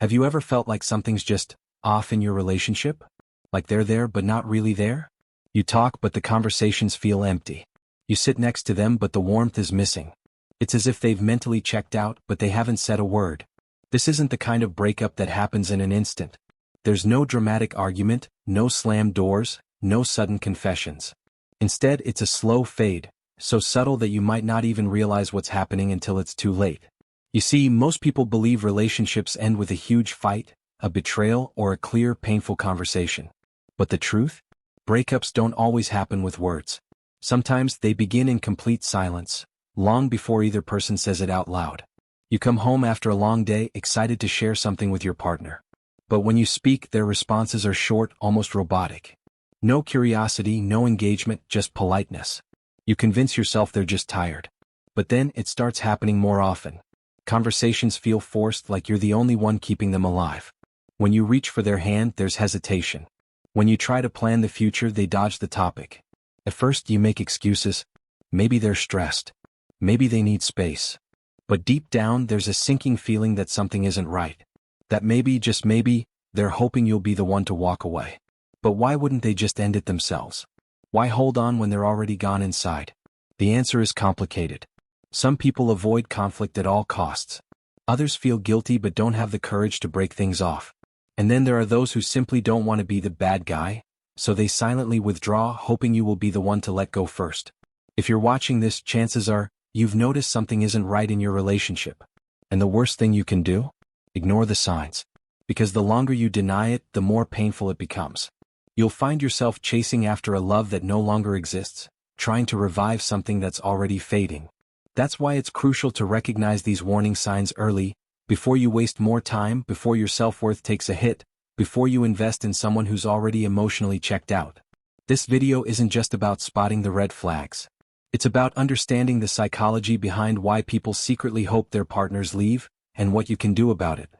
Have you ever felt like something's just off in your relationship? Like they're there but not really there? You talk but the conversations feel empty. You sit next to them but the warmth is missing. It's as if they've mentally checked out but they haven't said a word. This isn't the kind of breakup that happens in an instant. There's no dramatic argument, no slammed doors, no sudden confessions. Instead, it's a slow fade, so subtle that you might not even realize what's happening until it's too late. You see, most people believe relationships end with a huge fight, a betrayal, or a clear, painful conversation. But the truth? Breakups don't always happen with words. Sometimes they begin in complete silence, long before either person says it out loud. You come home after a long day, excited to share something with your partner. But when you speak, their responses are short, almost robotic. No curiosity, no engagement, just politeness. You convince yourself they're just tired. But then it starts happening more often. Conversations feel forced, like you're the only one keeping them alive. When you reach for their hand, there's hesitation. When you try to plan the future, they dodge the topic. At first you make excuses. Maybe they're stressed. Maybe they need space. But deep down there's a sinking feeling that something isn't right. That maybe, just maybe, they're hoping you'll be the one to walk away. But why wouldn't they just end it themselves? Why hold on when they're already gone inside? The answer is complicated. Some people avoid conflict at all costs. Others feel guilty but don't have the courage to break things off. And then there are those who simply don't want to be the bad guy, so they silently withdraw, hoping you will be the one to let go first. If you're watching this, chances are, you've noticed something isn't right in your relationship. And the worst thing you can do? Ignore the signs. Because the longer you deny it, the more painful it becomes. You'll find yourself chasing after a love that no longer exists, trying to revive something that's already fading. That's why it's crucial to recognize these warning signs early, before you waste more time, before your self-worth takes a hit, before you invest in someone who's already emotionally checked out. This video isn't just about spotting the red flags. It's about understanding the psychology behind why people secretly hope their partners leave, and what you can do about it.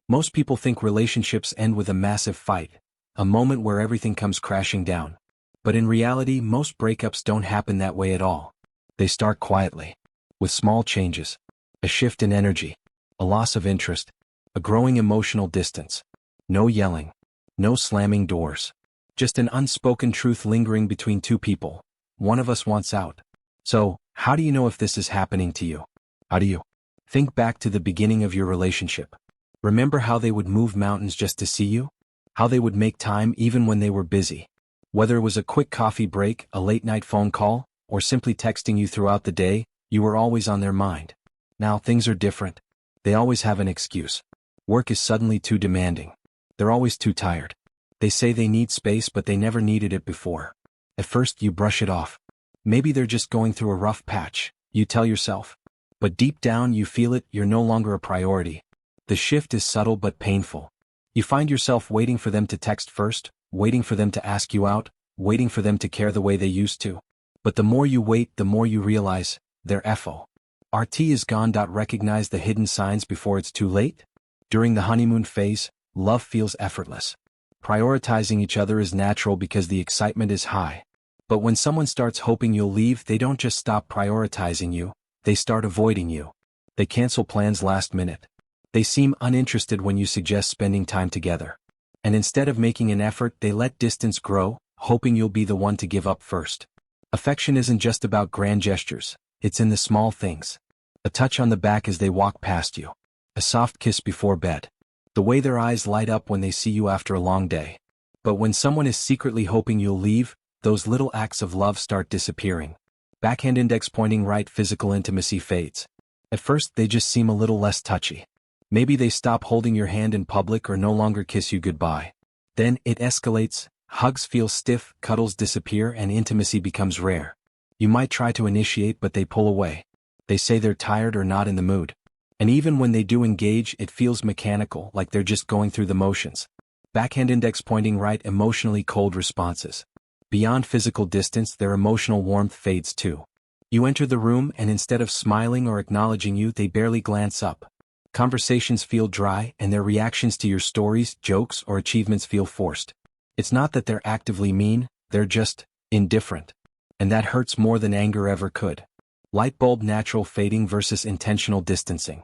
Most people think relationships end with a massive fight, a moment where everything comes crashing down. But in reality, most breakups don't happen that way at all. They start quietly, with small changes, a shift in energy, a loss of interest, a growing emotional distance. No yelling, no slamming doors. Just an unspoken truth lingering between two people. One of us wants out. So, how do you know if this is happening to you? How do you? Think back to the beginning of your relationship. Remember how they would move mountains just to see you? How they would make time even when they were busy? Whether it was a quick coffee break, a late-night phone call, or simply texting you throughout the day, you were always on their mind. Now things are different. They always have an excuse. Work is suddenly too demanding. They're always too tired. They say they need space but they never needed it before. At first you brush it off. Maybe they're just going through a rough patch, you tell yourself. But deep down you feel it, you're no longer a priority. The shift is subtle but painful. You find yourself waiting for them to text first, waiting for them to ask you out, waiting for them to care the way they used to. But the more you wait, the more you realize, they're FO. RT is gone. Recognize the hidden signs before it's too late. During the honeymoon phase, love feels effortless. Prioritizing each other is natural because the excitement is high. But when someone starts hoping you'll leave, they don't just stop prioritizing you, they start avoiding you. They cancel plans last minute. They seem uninterested when you suggest spending time together. And instead of making an effort, they let distance grow, hoping you'll be the one to give up first. Affection isn't just about grand gestures, it's in the small things. A touch on the back as they walk past you. A soft kiss before bed. The way their eyes light up when they see you after a long day. But when someone is secretly hoping you'll leave, those little acts of love start disappearing. Backhand index pointing right, physical intimacy fades. At first they just seem a little less touchy. Maybe they stop holding your hand in public or no longer kiss you goodbye. Then it escalates, hugs feel stiff, cuddles disappear, and intimacy becomes rare. You might try to initiate but they pull away. They say they're tired or not in the mood. And even when they do engage, it feels mechanical, like they're just going through the motions. Backhand index pointing right, emotionally cold responses. Beyond physical distance, their emotional warmth fades too. You enter the room and instead of smiling or acknowledging you, they barely glance up. Conversations feel dry and their reactions to your stories, jokes, or achievements feel forced. It's not that they're actively mean, they're just indifferent. And that hurts more than anger ever could. Light bulb natural fading versus intentional distancing.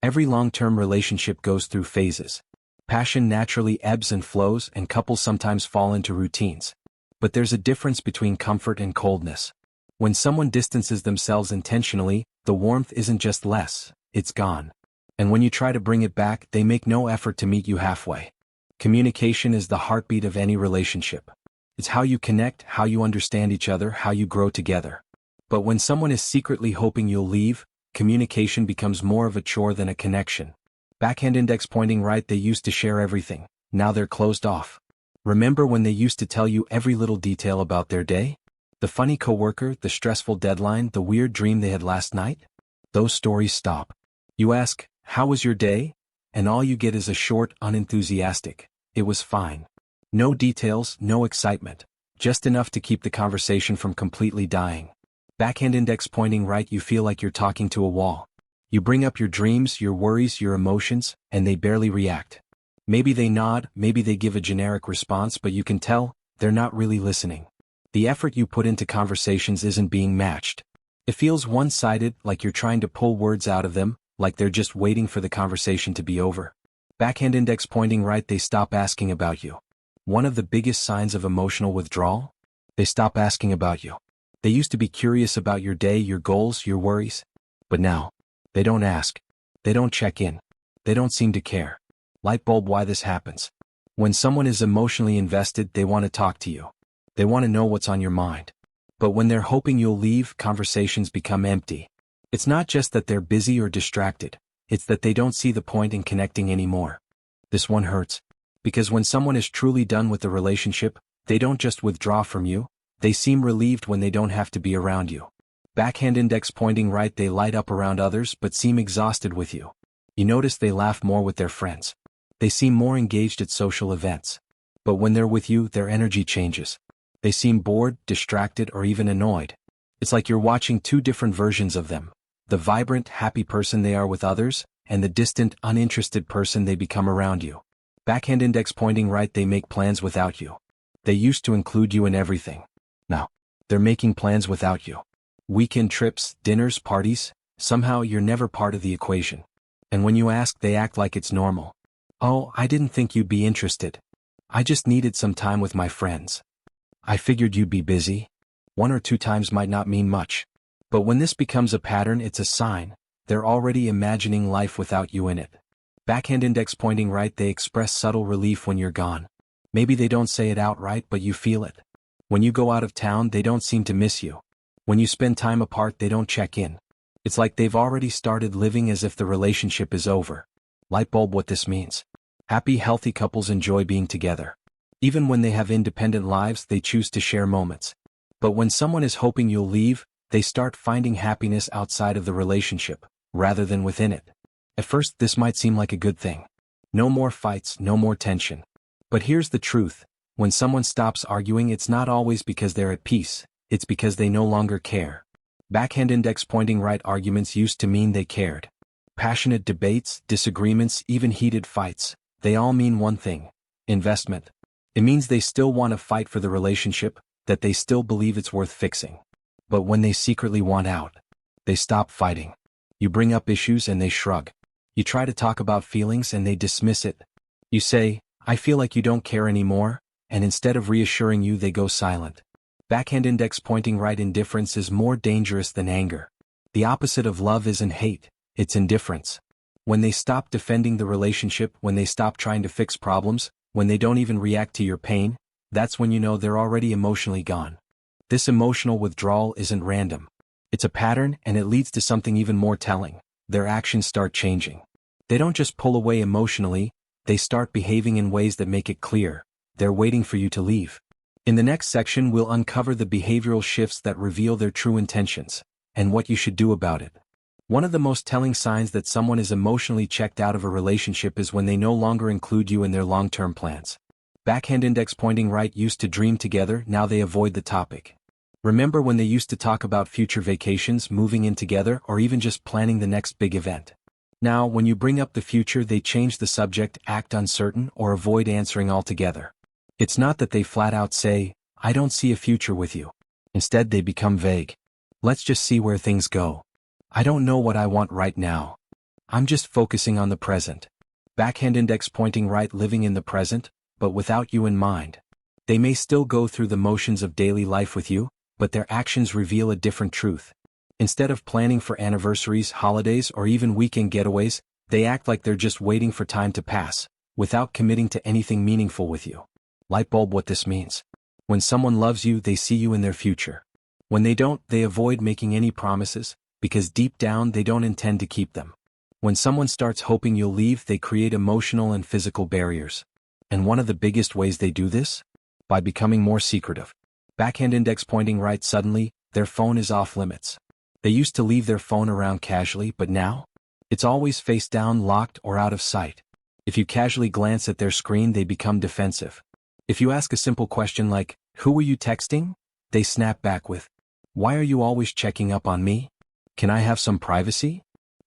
Every long-term relationship goes through phases. Passion naturally ebbs and flows, and couples sometimes fall into routines. But there's a difference between comfort and coldness. When someone distances themselves intentionally, the warmth isn't just less, it's gone. And when you try to bring it back, they make no effort to meet you halfway. Communication is the heartbeat of any relationship. It's how you connect, how you understand each other, how you grow together. But when someone is secretly hoping you'll leave, communication becomes more of a chore than a connection. Backhand index pointing right, they used to share everything, now they're closed off. Remember when they used to tell you every little detail about their day? The funny coworker, the stressful deadline, the weird dream they had last night? Those stories stop. You ask, "How was your day?" And all you get is a short, unenthusiastic, "It was fine." No details, no excitement. Just enough to keep the conversation from completely dying. Backhand index pointing right, you feel like you're talking to a wall. You bring up your dreams, your worries, your emotions, and they barely react. Maybe they nod, maybe they give a generic response, but you can tell, they're not really listening. The effort you put into conversations isn't being matched. It feels one-sided, like you're trying to pull words out of them, like they're just waiting for the conversation to be over. Backhand index pointing right, they stop asking about you. One of the biggest signs of emotional withdrawal? They stop asking about you. They used to be curious about your day, your goals, your worries. But now, they don't ask. They don't check in. They don't seem to care. Light bulb why this happens. When someone is emotionally invested, they want to talk to you. They want to know what's on your mind. But when they're hoping you'll leave, conversations become empty. It's not just that they're busy or distracted. It's that they don't see the point in connecting anymore. This one hurts. Because when someone is truly done with the relationship, they don't just withdraw from you, they seem relieved when they don't have to be around you. Backhand index pointing right, they light up around others but seem exhausted with you. You notice they laugh more with their friends. They seem more engaged at social events. But when they're with you, their energy changes. They seem bored, distracted, or even annoyed. It's like you're watching two different versions of them. The vibrant, happy person they are with others, and the distant, uninterested person they become around you. Backhand index pointing right, they make plans without you. They used to include you in everything. Now, they're making plans without you. Weekend trips, dinners, parties, somehow you're never part of the equation. And when you ask, they act like it's normal. "Oh, I didn't think you'd be interested. I just needed some time with my friends. I figured you'd be busy." One or two times might not mean much. But when this becomes a pattern, it's a sign. They're already imagining life without you in it. Backhand index pointing right, they express subtle relief when you're gone. Maybe they don't say it outright, but you feel it. When you go out of town, they don't seem to miss you. When you spend time apart, they don't check in. It's like they've already started living as if the relationship is over. Light bulb what this means. Happy, healthy couples enjoy being together. Even when they have independent lives, they choose to share moments. But when someone is hoping you'll leave, they start finding happiness outside of the relationship, rather than within it. At first, this might seem like a good thing. No more fights, no more tension. But here's the truth. When someone stops arguing, it's not always because they're at peace, it's because they no longer care. Backhand index pointing right, arguments used to mean they cared. Passionate debates, disagreements, even heated fights, they all mean one thing: investment. It means they still want to fight for the relationship, that they still believe it's worth fixing. But when they secretly want out, they stop fighting. You bring up issues and they shrug. You try to talk about feelings and they dismiss it. You say, "I feel like you don't care anymore," and instead of reassuring you, they go silent. Backhand index pointing right, indifference is more dangerous than anger. The opposite of love isn't hate, it's indifference. When they stop defending the relationship, when they stop trying to fix problems, when they don't even react to your pain, that's when you know they're already emotionally gone. This emotional withdrawal isn't random. It's a pattern, and it leads to something even more telling. Their actions start changing. They don't just pull away emotionally, they start behaving in ways that make it clear they're waiting for you to leave. In the next section, we'll uncover the behavioral shifts that reveal their true intentions, and what you should do about it. One of the most telling signs that someone is emotionally checked out of a relationship is when they no longer include you in their long-term plans. Backhand index pointing right used to dream together, now they avoid the topic. Remember when they used to talk about future vacations, moving in together, or even just planning the next big event? Now, when you bring up the future, they change the subject, act uncertain, or avoid answering altogether. It's not that they flat out say, "I don't see a future with you." Instead, they become vague. "Let's just see where things go. I don't know what I want right now. I'm just focusing on the present." Backhand index pointing right, living in the present, but without you in mind. They may still go through the motions of daily life with you, but their actions reveal a different truth. Instead of planning for anniversaries, holidays, or even weekend getaways, they act like they're just waiting for time to pass, without committing to anything meaningful with you. Light bulb what this means. When someone loves you, they see you in their future. When they don't, they avoid making any promises, because deep down they don't intend to keep them. When someone starts hoping you'll leave, they create emotional and physical barriers. And one of the biggest ways they do this? By becoming more secretive. Backhand index pointing right, suddenly, their phone is off limits. They used to leave their phone around casually, but now? It's always face down, locked, or out of sight. If you casually glance at their screen, they become defensive. If you ask a simple question like, "Who were you texting?" they snap back with, "Why are you always checking up on me? Can I have some privacy?"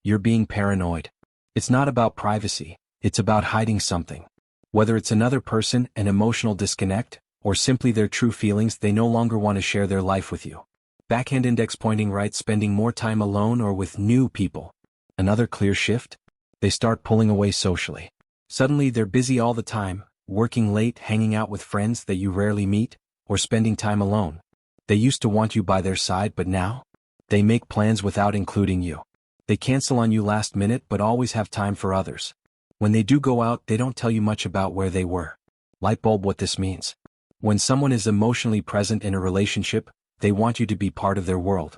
You're being paranoid. It's not about privacy, it's about hiding something. Whether it's another person, an emotional disconnect, or simply their true feelings, they no longer want to share their life with you. Backhand index pointing right, spending more time alone or with new people. Another clear shift? They start pulling away socially. Suddenly they're busy all the time, working late, hanging out with friends that you rarely meet, or spending time alone. They used to want you by their side, but now? They make plans without including you. They cancel on you last minute but always have time for others. When they do go out, they don't tell you much about where they were. Light bulb what this means. When someone is emotionally present in a relationship, they want you to be part of their world.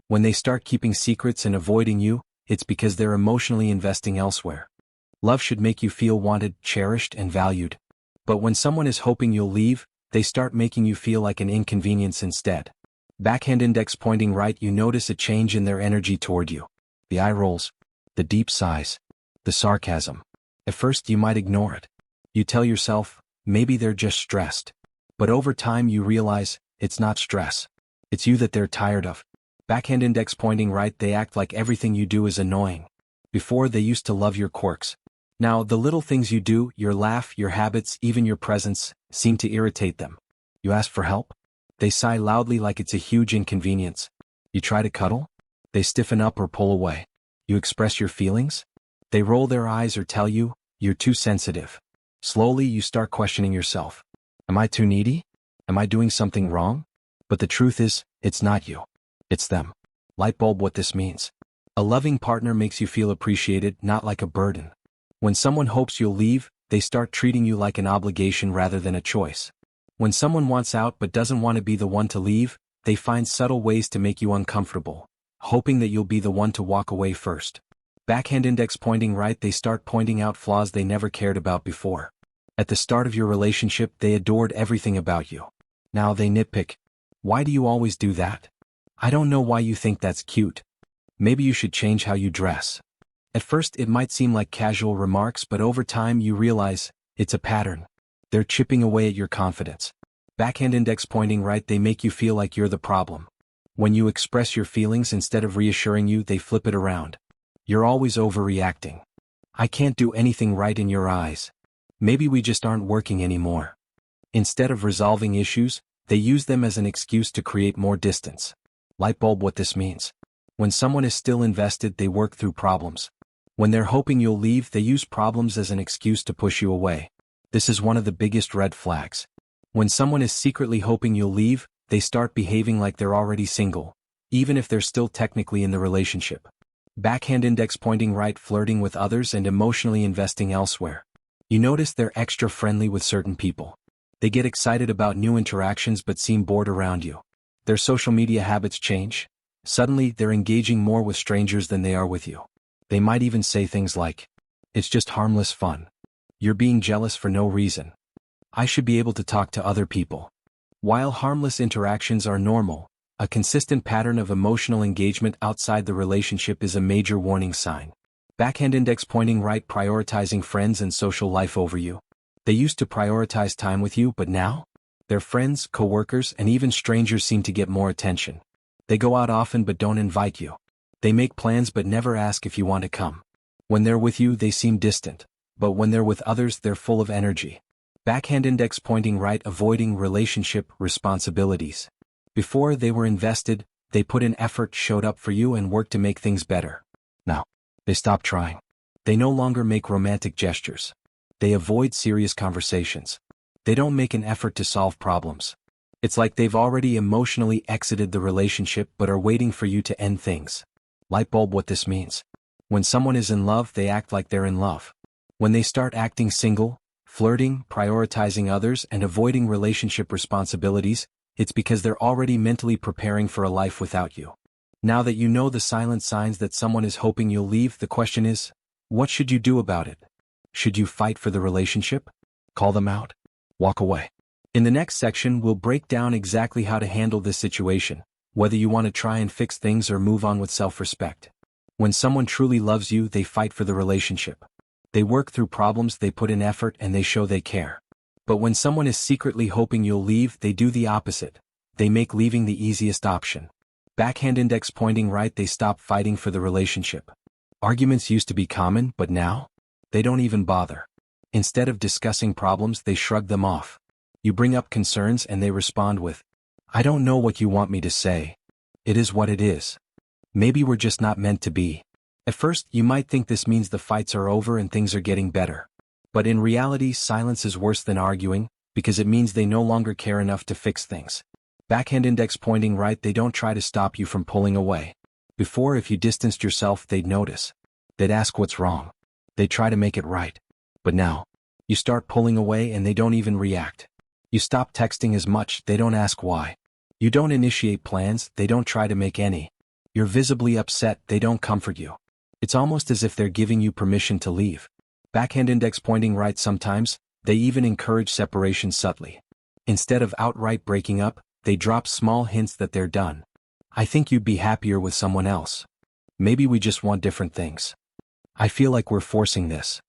When they start keeping secrets and avoiding you, it's because they're emotionally investing elsewhere. Love should make you feel wanted, cherished, and valued. But when someone is hoping you'll leave, they start making you feel like an inconvenience instead. Backhand index pointing right, you notice a change in their energy toward you. The eye rolls, the deep sighs, the sarcasm. At first you might ignore it. You tell yourself, maybe they're just stressed. But over time you realize, it's not stress. It's you that they're tired of. Backhand index pointing right, they act like everything you do is annoying. Before, they used to love your quirks. Now the little things you do, your laugh, your habits, even your presence, seem to irritate them. You ask for help? They sigh loudly like it's a huge inconvenience. You try to cuddle? They stiffen up or pull away. You express your feelings? They roll their eyes or tell you, you're too sensitive. Slowly you start questioning yourself. Am I too needy? Am I doing something wrong? But the truth is, it's not you. It's them. Light bulb what this means. A loving partner makes you feel appreciated, not like a burden. When someone hopes you'll leave, they start treating you like an obligation rather than a choice. When someone wants out but doesn't want to be the one to leave, they find subtle ways to make you uncomfortable, hoping that you'll be the one to walk away first. Backhand index pointing right, they start pointing out flaws they never cared about before. At the start of your relationship, they adored everything about you. Now they nitpick. Why do you always do that? I don't know why you think that's cute. Maybe you should change how you dress. At first it might seem like casual remarks, but over time you realize, it's a pattern. They're chipping away at your confidence. Backhand index pointing right, they make you feel like you're the problem. When you express your feelings, instead of reassuring you, they flip it around. You're always overreacting. I can't do anything right in your eyes. Maybe we just aren't working anymore. Instead of resolving issues, they use them as an excuse to create more distance. Light bulb what this means. When someone is still invested, they work through problems. When they're hoping you'll leave, they use problems as an excuse to push you away. This is one of the biggest red flags. When someone is secretly hoping you'll leave, they start behaving like they're already single, even if they're still technically in the relationship. Backhand index pointing right, flirting with others and emotionally investing elsewhere. You notice they're extra friendly with certain people. They get excited about new interactions but seem bored around you. Their social media habits change. Suddenly, they're engaging more with strangers than they are with you. They might even say things like, "It's just harmless fun. You're being jealous for no reason. I should be able to talk to other people." While harmless interactions are normal, a consistent pattern of emotional engagement outside the relationship is a major warning sign. Backhand index pointing right, prioritizing friends and social life over you. They used to prioritize time with you, but now? Their friends, coworkers, and even strangers seem to get more attention. They go out often but don't invite you. They make plans but never ask if you want to come. When they're with you, they seem distant, but when they're with others, they're full of energy. Backhand index pointing right, avoiding relationship responsibilities. Before they were invested, they put in effort, showed up for you, and worked to make things better. Now, they stop trying. They no longer make romantic gestures. They avoid serious conversations. They don't make an effort to solve problems. It's like they've already emotionally exited the relationship but are waiting for you to end things. Light bulb what this means. When someone is in love, they act like they're in love. When they start acting single, flirting, prioritizing others, and avoiding relationship responsibilities, it's because they're already mentally preparing for a life without you. Now that you know the silent signs that someone is hoping you'll leave, the question is, what should you do about it? Should you fight for the relationship? Call them out? Walk away? In the next section, we'll break down exactly how to handle this situation, whether you want to try and fix things or move on with self-respect. When someone truly loves you, they fight for the relationship. They work through problems, they put in effort, and they show they care. But when someone is secretly hoping you'll leave, they do the opposite. They make leaving the easiest option. Backhand index pointing right, they stop fighting for the relationship. Arguments used to be common, but now? They don't even bother. Instead of discussing problems, they shrug them off. You bring up concerns and they respond with, "I don't know what you want me to say. It is what it is. Maybe we're just not meant to be." At first, you might think this means the fights are over and things are getting better. But in reality, silence is worse than arguing, because it means they no longer care enough to fix things. Backhand index pointing right, they don't try to stop you from pulling away. Before, if you distanced yourself, they'd notice. They'd ask what's wrong. They'd try to make it right. But now, you start pulling away and they don't even react. You stop texting as much, they don't ask why. You don't initiate plans, they don't try to make any. You're visibly upset, they don't comfort you. It's almost as if they're giving you permission to leave. Backhand index pointing right, sometimes, they even encourage separation subtly. Instead of outright breaking up, they drop small hints that they're done. "I think you'd be happier with someone else. Maybe we just want different things. I feel like we're forcing this."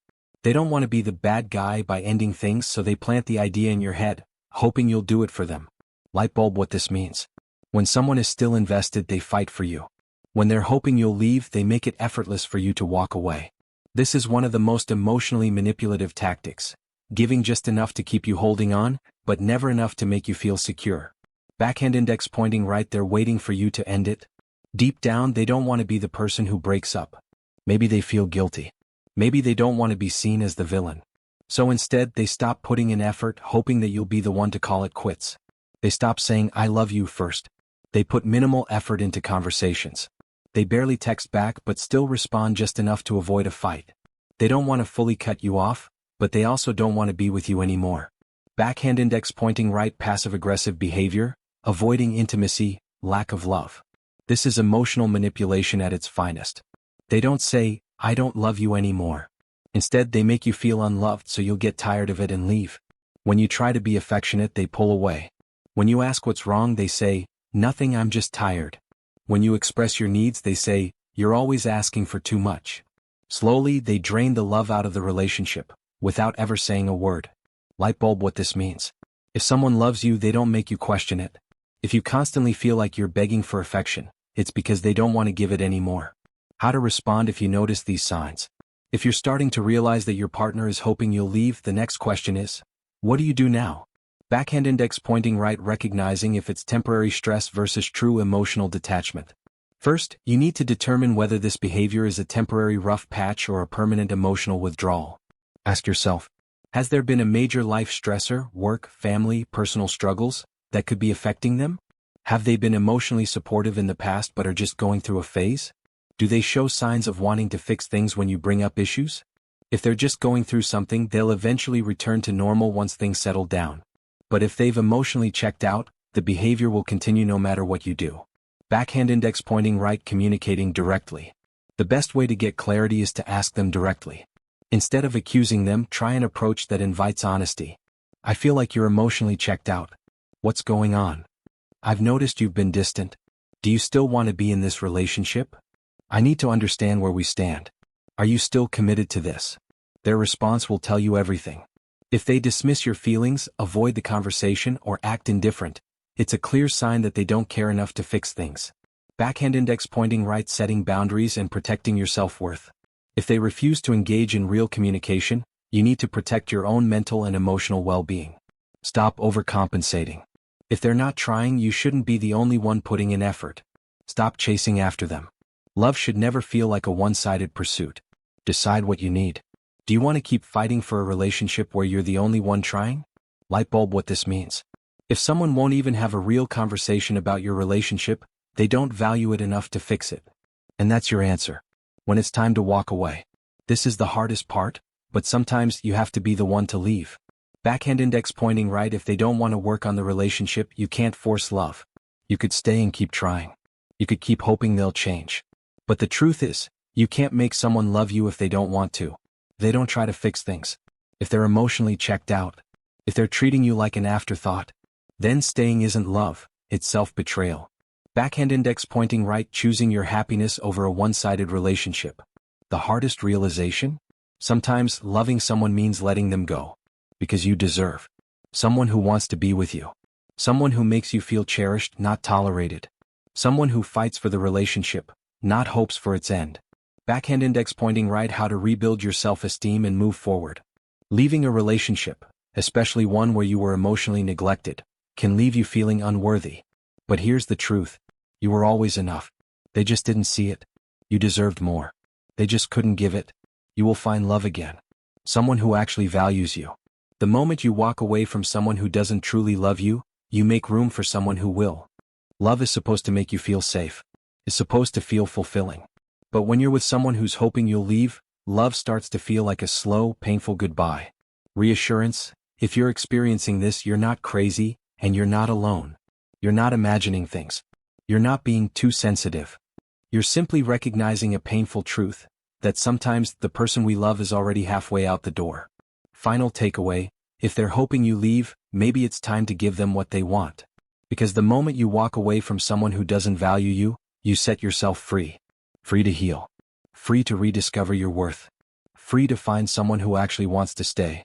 They don't want to be the bad guy by ending things, so they plant the idea in your head, hoping you'll do it for them. Light bulb what this means. When someone is still invested, they fight for you. When they're hoping you'll leave, they make it effortless for you to walk away. This is one of the most emotionally manipulative tactics, giving just enough to keep you holding on, but never enough to make you feel secure. Backhand index pointing right, they're waiting for you to end it. Deep down, they don't want to be the person who breaks up. Maybe they feel guilty. Maybe they don't want to be seen as the villain. So instead, they stop putting in effort, hoping that you'll be the one to call it quits. They stop saying, "I love you" first. They put minimal effort into conversations. They barely text back but still respond just enough to avoid a fight. They don't want to fully cut you off, but they also don't want to be with you anymore. Backhand index pointing right, passive-aggressive behavior, avoiding intimacy, lack of love. This is emotional manipulation at its finest. They don't say, "I don't love you anymore." Instead, they make you feel unloved so you'll get tired of it and leave. When you try to be affectionate, they pull away. When you ask what's wrong, they say, "Nothing, I'm just tired." When you express your needs, they say, "You're always asking for too much." Slowly, they drain the love out of the relationship, without ever saying a word. Light bulb what this means. If someone loves you, they don't make you question it. If you constantly feel like you're begging for affection, it's because they don't want to give it anymore. How to respond if you notice these signs. If you're starting to realize that your partner is hoping you'll leave, the next question is, what do you do now? Backhand index pointing right, recognizing if it's temporary stress versus true emotional detachment. First, you need to determine whether this behavior is a temporary rough patch or a permanent emotional withdrawal. Ask yourself, has there been a major life stressor, work, family, personal struggles, that could be affecting them? Have they been emotionally supportive in the past but are just going through a phase? Do they show signs of wanting to fix things when you bring up issues? If they're just going through something, they'll eventually return to normal once things settle down. But if they've emotionally checked out, the behavior will continue no matter what you do. Backhand index pointing right, communicating directly. The best way to get clarity is to ask them directly. Instead of accusing them, try an approach that invites honesty. "I feel like you're emotionally checked out. What's going on? I've noticed you've been distant. Do you still want to be in this relationship? I need to understand where we stand. Are you still committed to this?" Their response will tell you everything. If they dismiss your feelings, avoid the conversation, or act indifferent, it's a clear sign that they don't care enough to fix things. Backhand index pointing right, setting boundaries and protecting your self-worth. If they refuse to engage in real communication, you need to protect your own mental and emotional well-being. Stop overcompensating. If they're not trying, you shouldn't be the only one putting in effort. Stop chasing after them. Love should never feel like a one-sided pursuit. Decide what you need. Do you want to keep fighting for a relationship where you're the only one trying? Light bulb what this means. If someone won't even have a real conversation about your relationship, they don't value it enough to fix it. And that's your answer. When it's time to walk away. This is the hardest part, but sometimes you have to be the one to leave. Backhand index pointing right. If they don't want to work on the relationship, you can't force love. You could stay and keep trying. You could keep hoping they'll change. But the truth is, you can't make someone love you if they don't want to. They don't try to fix things. If they're emotionally checked out, if they're treating you like an afterthought, then staying isn't love, it's self-betrayal. Backhand index pointing right. Choosing your happiness over a one-sided relationship. The hardest realization? Sometimes loving someone means letting them go. Because you deserve someone who wants to be with you. Someone who makes you feel cherished, not tolerated. Someone who fights for the relationship, not hopes for its end. Backhand index pointing right. How to rebuild your self-esteem and move forward. Leaving a relationship, especially one where you were emotionally neglected, can leave you feeling unworthy. But here's the truth. You were always enough. They just didn't see it. You deserved more. They just couldn't give it. You will find love again. Someone who actually values you. The moment you walk away from someone who doesn't truly love you, you make room for someone who will. Love is supposed to make you feel safe. It's supposed to feel fulfilling. But when you're with someone who's hoping you'll leave, love starts to feel like a slow, painful goodbye. Reassurance: if you're experiencing this, you're not crazy, and you're not alone. You're not imagining things. You're not being too sensitive. You're simply recognizing a painful truth, that sometimes the person we love is already halfway out the door. Final takeaway: if they're hoping you leave, maybe it's time to give them what they want. Because the moment you walk away from someone who doesn't value you, you set yourself free. Free to heal. Free to rediscover your worth. Free to find someone who actually wants to stay.